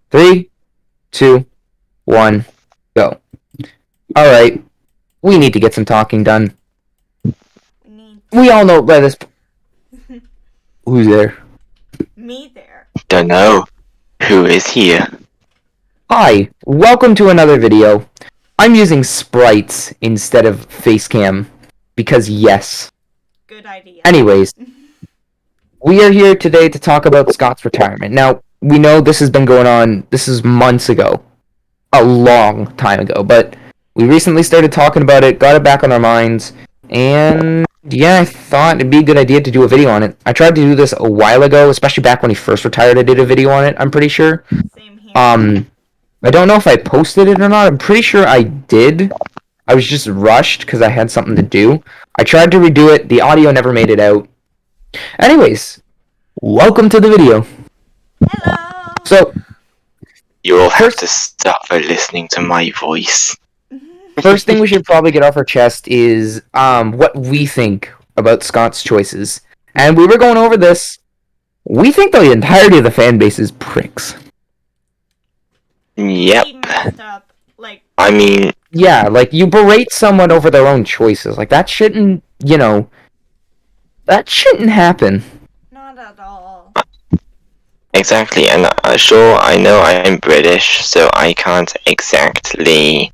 3, 2, 1, go. Alright, we need to get some talking done. We all know by this... Who's there? Me there. Don't know. Who is here? Hi, welcome to another video. I'm using sprites instead of facecam, because yes. Good idea. Anyways, we are here today to talk about Scott's retirement. Now, we know this has been going on, this is months ago. A long time ago, but we recently started talking about it, got it back on our minds, and yeah, I thought it'd be a good idea to do a video on it. I tried to do this a while ago, especially back when he first retired. I did a video on it, I'm pretty sure. Same here. I don't know if I posted it or not. I'm pretty sure I did. I was just rushed because I had something to do. I tried to redo it. The audio never made it out. Anyways, welcome to the video. Hello. So, You'll have to suffer listening to my voice. first thing we should probably get off our chest is what we think about Scott's choices. And we were going over this. We think the entirety of the fan base is pricks. Yep. He messed up. Like, I mean, Yeah, like, you berate someone over their own choices. Like, that shouldn't, that shouldn't happen. not at all. exactly, and sure, I know I'm British, so I can't exactly,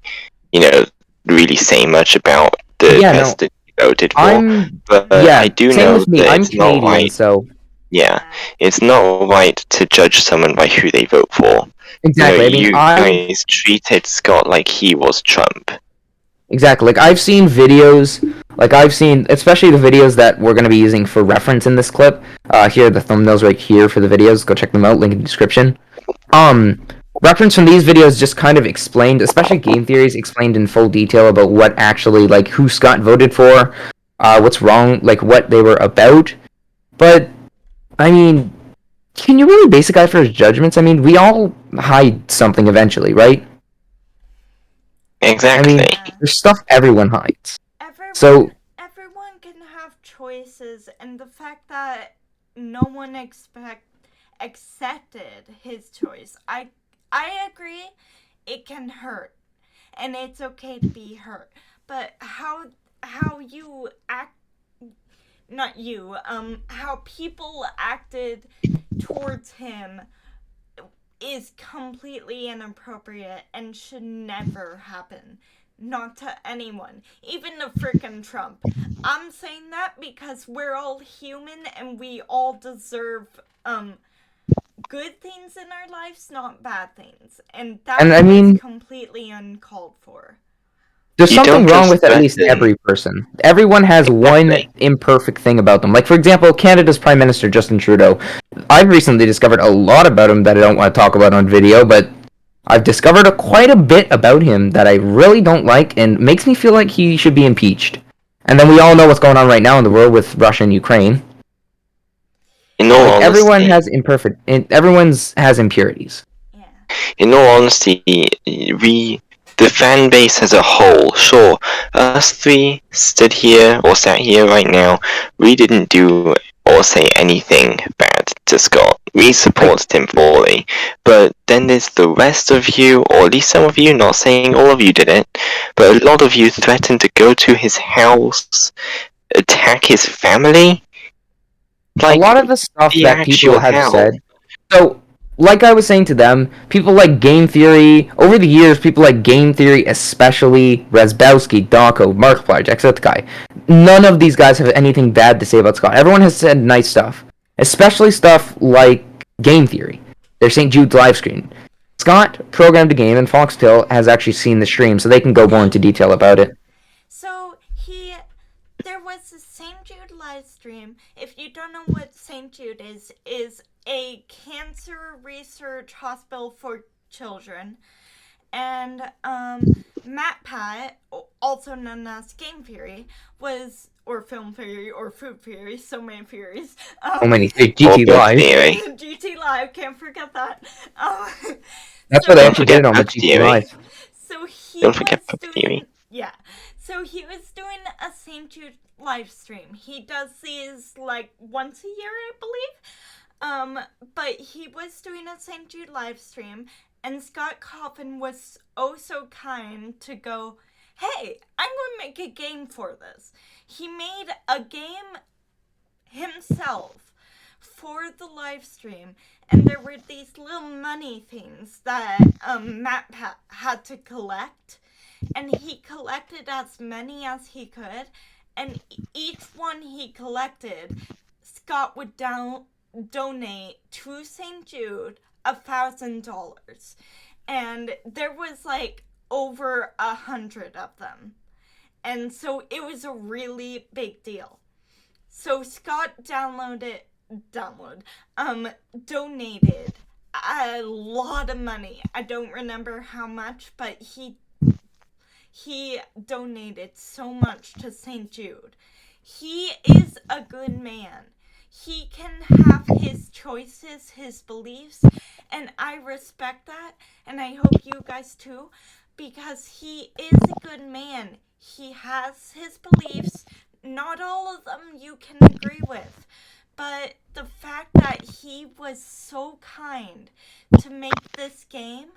really say much about the Yeah, no. person you voted for, I'm... but yeah, I do same know with me. that I'm it's not Canadian, right. so... Yeah, it's not right to judge someone by who they vote for. Exactly, You guys treated Scott like he was Trump. Exactly, like, I've seen videos, especially the videos that we're going to be using for reference in this clip. Here are the thumbnails right here for the videos. Go check them out, link in the description. Reference from these videos just kind of explained, especially game theories, explained in full detail about what actually, like, who Scott voted for, what's wrong, like, what they were about. But, I mean, can you really base a guy for his judgments? I mean, we all hide something eventually, right? Exactly. I mean, there's stuff everyone hides. Everyone can have choices, and the fact that no one accepted his choice, I agree. It can hurt, and it's okay to be hurt. But how you act, not you, how people acted towards him is completely inappropriate and should never happen. Not to anyone. Even to frickin' Trump. I'm saying that because we're all human and we all deserve, good things in our lives, not bad things. And that is completely uncalled for. There's something wrong with at least every person. Everyone has one imperfect thing about them. Like, for example, Canada's Prime Minister, Justin Trudeau. I've recently discovered a lot about him that I don't want to talk about on video, but I've discovered quite a bit about him that I really don't like and makes me feel like he should be impeached. And then we all know what's going on right now in the world with Russia and Ukraine. Everyone has has impurities. Yeah. In all honesty, the fan base as a whole, sure, us three sat here right now, we didn't do or say anything bad to Scott. We supported him fully. But then there's the rest of you, or at least some of you, not saying all of you did it, but a lot of you threatened to go to his house, attack his family. Like, a lot of the stuff that people have said. So, like I was saying to them, people like Game Theory, over the years, people like Game Theory, especially Razbowski, Dawko, Markiplier, Jacksepticeye, none of these guys have anything bad to say about Scott. Everyone has said nice stuff. Especially stuff like Game Theory. Their St. Jude's live stream. Scott programmed a game, and Foxtail has actually seen the stream, so they can go more into detail about it. So, there was a St. Jude live stream. If you don't know what St. Jude is a cancer research hospital for children. And MatPat, also known as Game Theory, or Film Theory, or Food Theory, so many theories. GT Live. GT Live, can't forget that. That's what they actually did on the GT Live. So Don't forget Puck Theory. Yeah. So he was doing a St. Jude live stream. He does these, like, once a year, I believe. But he was doing a St. Jude live stream, and Scott Coffin was oh so kind to go, hey, I'm going to make a game for this. He made a game himself for the live stream, and there were these little money things that Matt had to collect, and he collected as many as he could, and each one he collected, Scott would donate to St. Jude $1,000, and there was like over 100 of them, and so it was a really big deal. So Scott donated a lot of money. I don't remember how much, but he donated so much to St. Jude. He is a good man. He can have his choices, his beliefs, and I respect that, and I hope you guys too, because he is a good man. He has his beliefs. Not all of them you can agree with, but the fact that he was so kind to make this game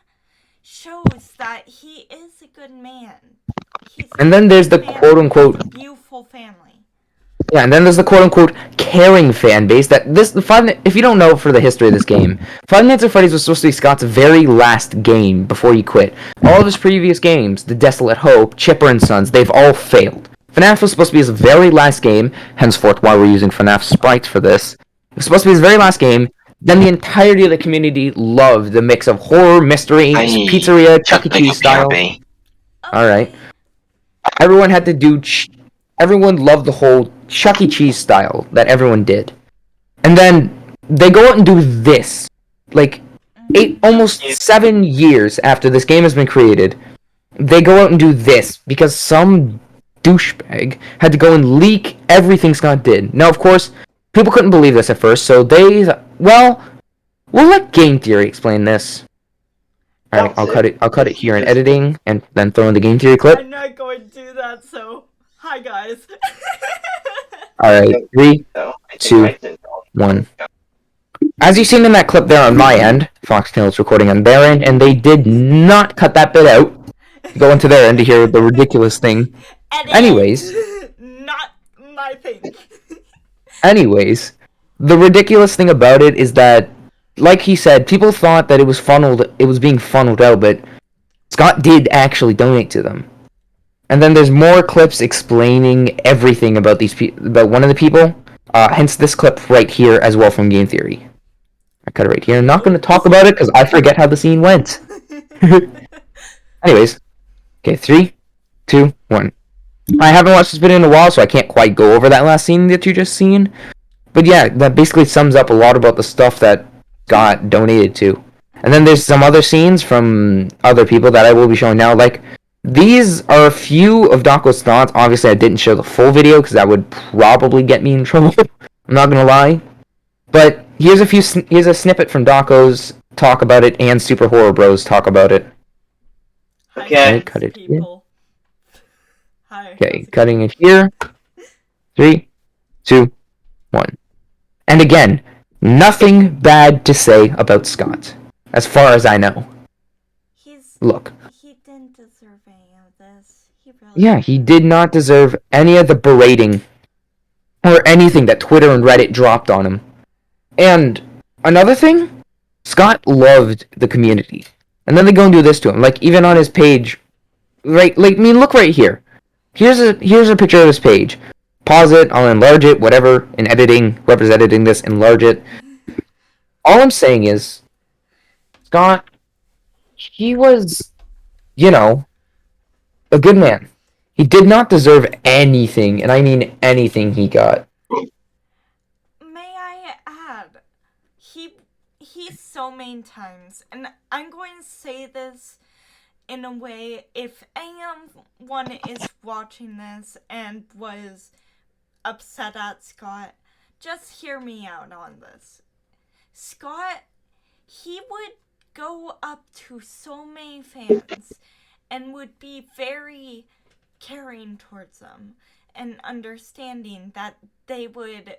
shows that he is a good man. And then there's the quote-unquote beautiful family. Yeah, and then there's the quote-unquote caring fan base that if you don't know for the history of this game, Five Nights at Freddy's was supposed to be Scott's very last game before he quit. All of his previous games, The Desolate Hope, Chipper and Sons, they've all failed. FNAF was supposed to be his very last game, henceforth why we're using FNAF sprites for this. It was supposed to be his very last game. Then the entirety of the community loved the mix of horror, mystery, pizzeria, Chuck E. Cheese style. Alright. Everyone had to do... Everyone loved the whole Chuck E. Cheese style that everyone did. And then they go out and do this. Like, almost 7 years after this game has been created, they go out and do this because some douchebag had to go and leak everything Scott did. Now, of course, people couldn't believe this at first, so we'll let Game Theory explain this. Alright, I'll cut it here in editing, and then throw in the Game Theory clip. I'm not going to do that, so... Hi, guys. Alright, 3, 2, 1. As you've seen in that clip there on my end, Foxtail's recording on their end, and they did not cut that bit out. Go into their end to hear the ridiculous thing. Anyways. Not my thing. Anyways, the ridiculous thing about it is that, like he said, people thought that it was being funneled out, but Scott did actually donate to them. And then there's more clips explaining everything about about one of the people. Hence this clip right here as well from Game Theory. I cut it right here. I'm not going to talk about it because I forget how the scene went. Anyways. Okay, 3, 2, 1. I haven't watched this video in a while, so I can't quite go over that last scene that you just seen. But yeah, that basically sums up a lot about the stuff that got donated to. And then there's some other scenes from other people that I will be showing now, like... These are a few of Daco's thoughts. Obviously, I didn't show the full video because that would probably get me in trouble. I'm not gonna lie. But here's a snippet from Daco's talk about it and Super Horror Bros talk about it. Okay, cut it people. here. Hi. Okay, cutting it here. 3, 2, 1. And again, nothing bad to say about Scott, as far as I know. Look. He didn't deserve any of this. He did not deserve any of the berating or anything that Twitter and Reddit dropped on him. And another thing, Scott loved the community. And then they go and do this to him. Like, even on his page, right? Like, I mean, look right here. Here's a picture of his page. Pause it, I'll enlarge it, whatever, in editing, whoever's editing this, enlarge it. All I'm saying is, Scott... He was, a good man. He did not deserve anything, and I mean anything he got. May I add, he's so many times, and I'm going to say this in a way, if anyone is watching this and was upset at Scott, just hear me out on this. Scott, he would go up to so many fans and would be very caring towards them and understanding that they would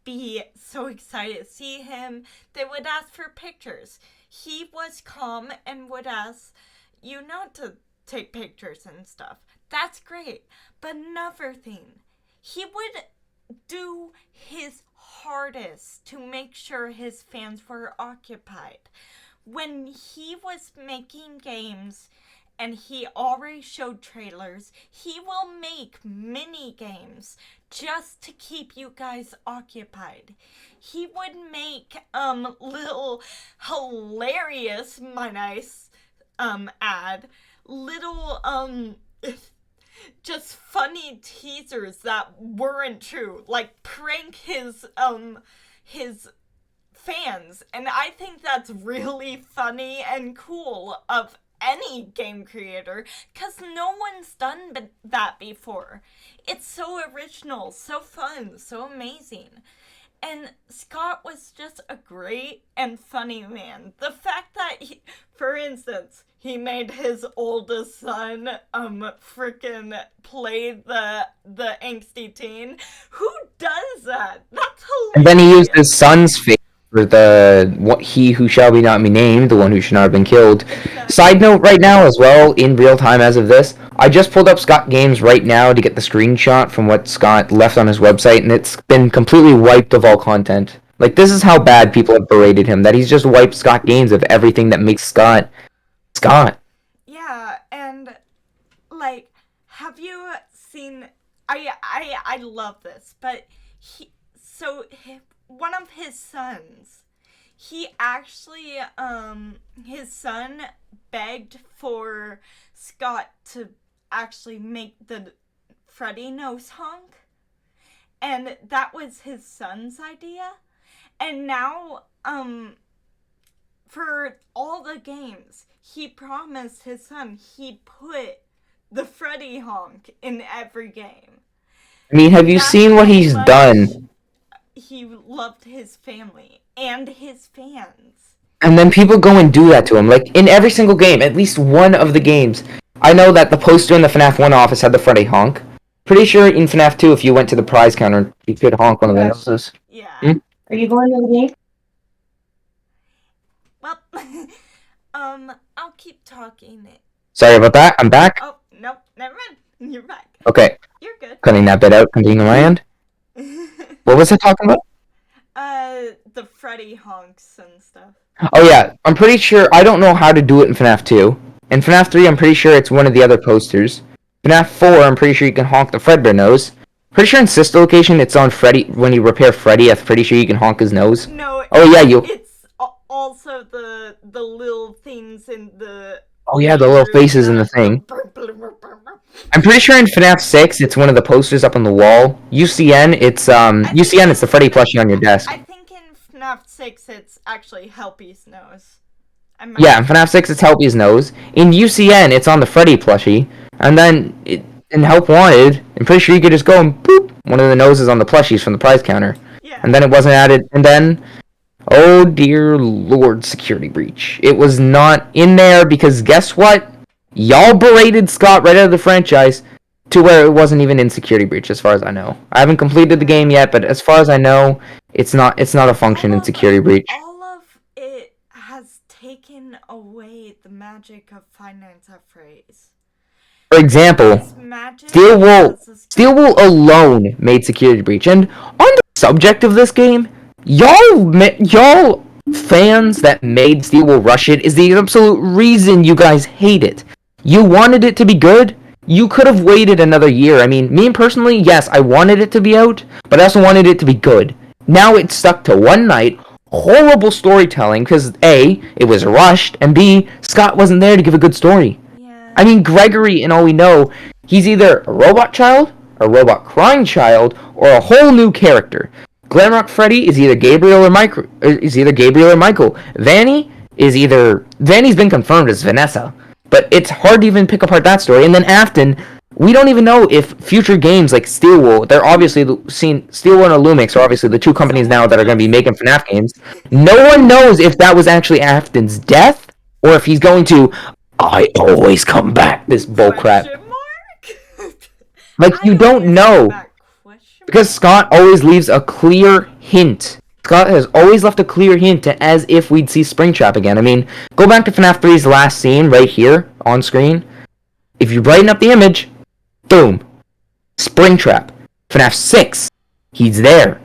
be so excited to see him. They would ask for pictures. He was calm and would ask you not to take pictures and stuff. That's great. But another thing, he would do his hardest to make sure his fans were occupied. When he was making games and he already showed trailers, he will make mini games just to keep you guys occupied. He would make little hilarious, might I add, little just funny teasers that weren't true, like prank his fans, and I think that's really funny and cool of any game creator, because no one's done that before. It's so original, so fun, so amazing. And Scott was just a great and funny man. The fact that, for instance, he made his oldest son frickin' play the angsty teen. Who does that? That's hilarious. And then he used his son's face for he who shall be not be named, the one who should not have been killed. Exactly. Side note right now as well, in real time as of this, I just pulled up Scott Games right now to get the screenshot from what Scott left on his website, and it's been completely wiped of all content. Like, this is how bad people have berated him, that he's just wiped Scott Games of everything that makes Scott Scott. Yeah, and like, have you seen? I love this, but one of his sons, he actually his son begged for Scott to actually make the Freddy nose honk, and that was his son's idea, and now for all the games, he promised his son he'd put the Freddy honk in every game. I mean, have you seen what he's done? He loved his family and his fans. And then people go and do that to him. Like, in every single game, at least one of the games. I know that the poster in the FNAF 1 office had the Freddy honk. Pretty sure in FNAF 2, if you went to the prize counter, you could honk one of the noses. Yeah. Are you going to the game? Well, I'll keep talking. Sorry about that. I'm back. Oh, nope, never mind. You're back. Okay, You're good. cutting that bit out. Continuing on my end. What was I talking about? The Freddy honks and stuff. Oh yeah, I'm pretty sure. I don't know how to do it in FNAF 2. In FNAF 3, I'm pretty sure it's one of the other posters. FNAF 4, I'm pretty sure you can honk the Fredbear nose. Pretty sure in Sister Location, it's on Freddy. When you repair Freddy, I'm pretty sure you can honk his nose. No. Oh yeah, It's also the little things in the. Oh yeah, the little faces in the thing. I'm pretty sure in FNAF 6, it's one of the posters up on the wall. UCN, it's the Freddy plushie on your desk. I think in FNAF 6, it's actually Helpy's nose. Yeah, in FNAF 6, it's Helpy's nose. In UCN, it's on the Freddy plushie. And then, in Help Wanted, I'm pretty sure you could just go and boop one of the noses on the plushies from the prize counter. Yeah. And then it wasn't added. And then, oh dear lord, security breach. It was not in there because guess what? Y'all berated Scott right out of the franchise to where it wasn't even in security breach, as far as I know. I haven't completed the game yet, but as far as I know, it's not a function in security breach. All of it has taken away the magic of Finance at Phrase. For example, Steel Wool alone made security breach. And on the subject of this game, y'all fans that made Steel Wool rush it is the absolute reason you guys hate it. You wanted it to be good. You could have waited another year. I mean, me personally, yes, I wanted it to be out, but I also wanted it to be good. Now it's stuck to one night, horrible storytelling, because A, it was rushed, and B, Scott wasn't there to give a good story. Yeah. I mean, Gregory, in all we know, he's either a robot child, a robot crying child, or a whole new character. Glamrock Freddy is either Gabriel or Michael. Vanny's been confirmed as Vanessa. But it's hard to even pick apart that story. And then Afton, we don't even know if future games like Steel Wool, they're obviously Steel Wool and Illumix are obviously the two companies now that are going to be making FNAF games. No one knows if that was actually Afton's death, or if he's going to, I always come back, this bullcrap. Like, you don't know. Because Scott always leaves a clear hint. Scott has always left a clear hint as if we'd see Springtrap again. I mean, go back to FNAF 3's last scene right here on screen. If you brighten up the image, boom, Springtrap. FNAF 6, he's there.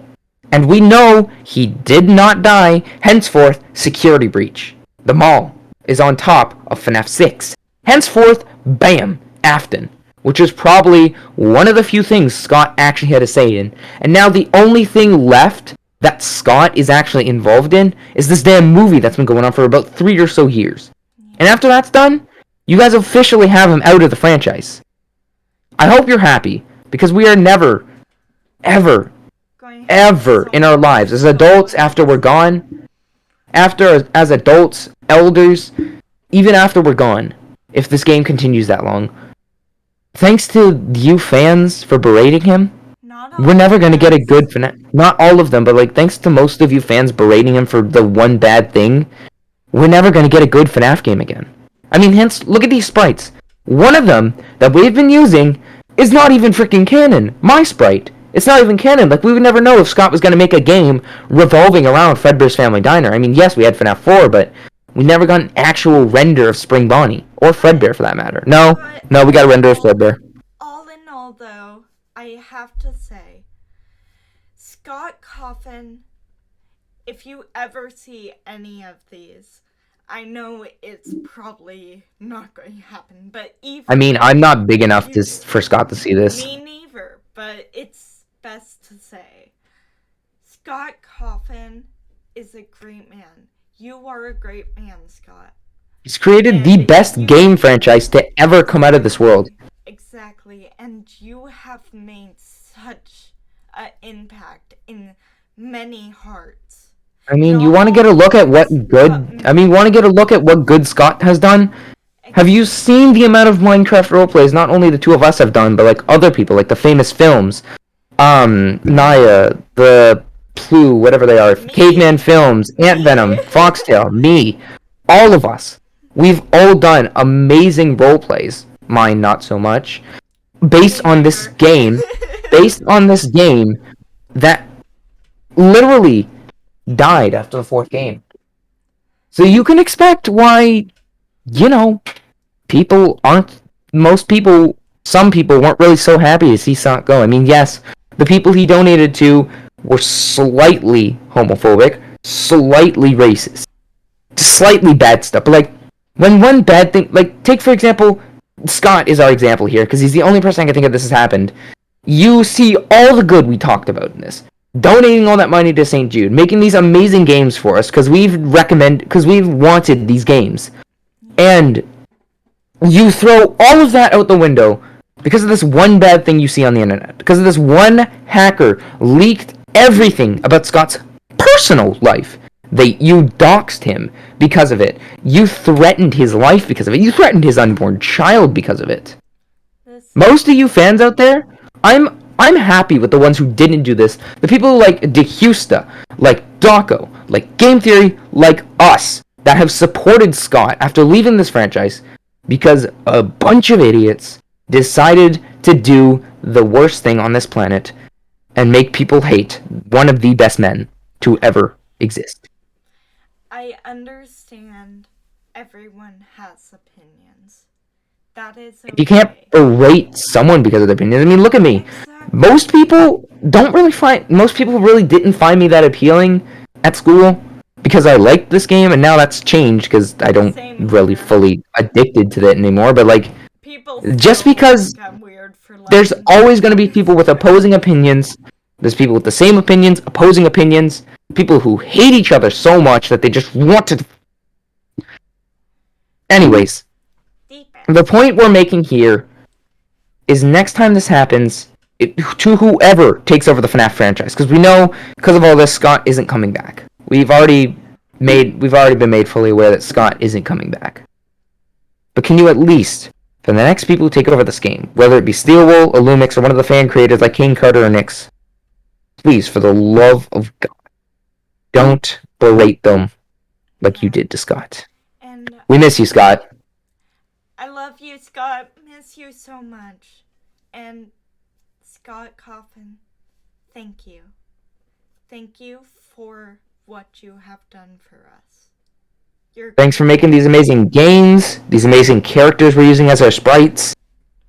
And we know he did not die, henceforth, security breach. The mall is on top of FNAF 6. Henceforth, bam, Afton. Which is probably one of the few things Scott actually had a say in. And now the only thing left that Scott is actually involved in is this damn movie that's been going on for about 3 or so years. And after that's done, you guys officially have him out of the franchise. I hope you're happy, because we are never, ever in our lives, as adults, after we're gone, as adults, elders, even after we're gone, if this game continues that long, thanks to you fans for berating him, we're never going to get a good FNAF. Not all of them, but like thanks to most of you fans berating him for the one bad thing, we're never going to get a good FNAF game again. I mean, hence, look at these sprites. One of them that we've been using is not even freaking canon. My sprite. It's not even canon. Like, we would never know if Scott was going to make a game revolving around Fredbear's Family Diner. I mean, yes, we had FNAF 4, but we never got an actual render of Spring Bonnie. Or Fredbear, for that matter. No, we got a render of Fredbear. All in all, though, I have to say, Scott Coffin, if you ever see any of these, I know it's probably not going to happen, but even... I mean, I'm not big enough for Scott to see this. Me neither, but it's best to say. Scott Coffin is a great man. You are a great man, Scott. He's created the best game franchise to ever come out of this world. Exactly, and you have made such an impact in many hearts. I mean, you want to get a look at what good Scott has done? Have you seen the amount of Minecraft roleplays not only the two of us have done, but like other people, like the famous films? Naya, the Plu, whatever they are, Caveman Films, Ant Venom, Foxtail, me, all of us. We've all done amazing roleplays. Mine not so much. Based on this game that literally died after the 4th game. So you can expect why, some people weren't really so happy to see Scott go. I mean, yes, the people he donated to were slightly homophobic, slightly racist, slightly bad stuff. But like, when one bad thing, like, take for example, Scott is our example here, because he's the only person I can think of this has happened. You see all the good we talked about in this. Donating all that money to St. Jude, making these amazing games for us, because we've wanted these games. And you throw all of that out the window because of this one bad thing you see on the internet. Because of this one hacker leaked everything about Scott's personal life. You doxed him because of it. You threatened his life because of it. You threatened his unborn child because of it. Most of you fans out there, I'm happy with the ones who didn't do this. The people like DeHusta, like Dawko, like Game Theory, like us, that have supported Scott after leaving this franchise because a bunch of idiots decided to do the worst thing on this planet and make people hate one of the best men to ever exist. I understand everyone has opinions. That is okay. You can't berate someone because of their opinions. I mean, look at me. Exactly. Most people really didn't find me that appealing at school because I liked this game, and now that's changed because I don't really fully addicted to it anymore. But like, just because there's always going to be people with opposing opinions, there's people with the same opinions, opposing opinions, people who hate each other so much that they just want to... Anyways, the point we're making here is next time this happens, to whoever takes over the FNAF franchise, because we know, because of all this, Scott isn't coming back. We've already been made fully aware that Scott isn't coming back. But can you at least, for the next people who take over this game, whether it be Steelwool, Illumix, or one of the fan creators like King Carter or Nyx, please, for the love of God, don't berate them like you did to Scott. And we miss you, Scott. I love you, Scott. Miss you so much. And Scott Coffin, thank you. Thank you for what you have done for us. Thanks for making these amazing games, these amazing characters we're using as our sprites.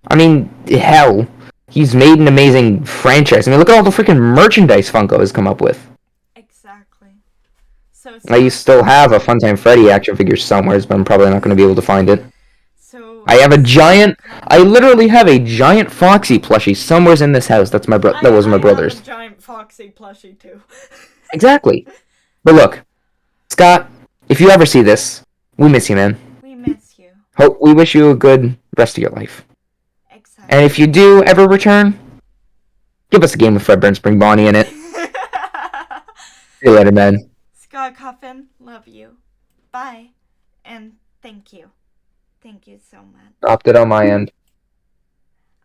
I mean, hell, he's made an amazing franchise. I mean, look at all the freaking merchandise Funko has come up with. Exactly. So I still have a Funtime Freddy action figure somewhere, but I'm probably not going to be able to find it. I have a giant. I literally have a giant Foxy plushie somewhere in this house. That was my brother's. I have a giant Foxy plushie too. Exactly. But look, Scott, if you ever see this, we miss you, man. We miss you. We wish you a good rest of your life. Exactly. And if you do ever return, give us a game with Fredbear and Spring Bonnie in it. See you later, man. Scott Coffin, love you. Bye. And thank you. Thank you so much. Stopped it on my end.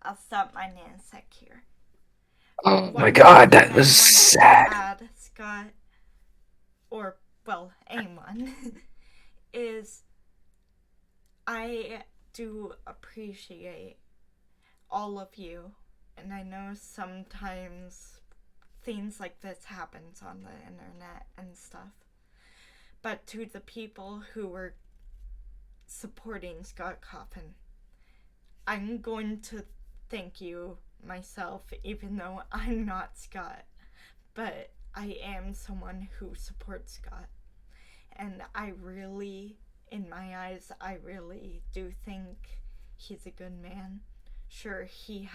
I'll stop my nansec here. Oh my god, that was sad. Add, Scott, or, well, anyone, is I do appreciate all of you. And I know sometimes things like this happens on the internet and stuff. But to the people who were supporting Scott Coffin, I'm going to thank you myself, even though I'm not Scott. But I am someone who supports Scott. And I really, in my eyes, I really do think he's a good man. Sure, he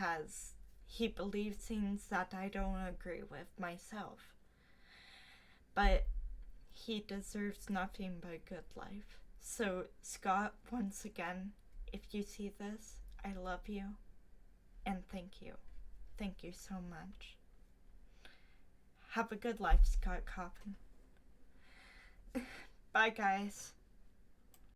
believes things that I don't agree with myself. But he deserves nothing but a good life. So, Scott, once again, if you see this, I love you. And thank you. Thank you so much. Have a good life, Scott Coffin. Bye, guys.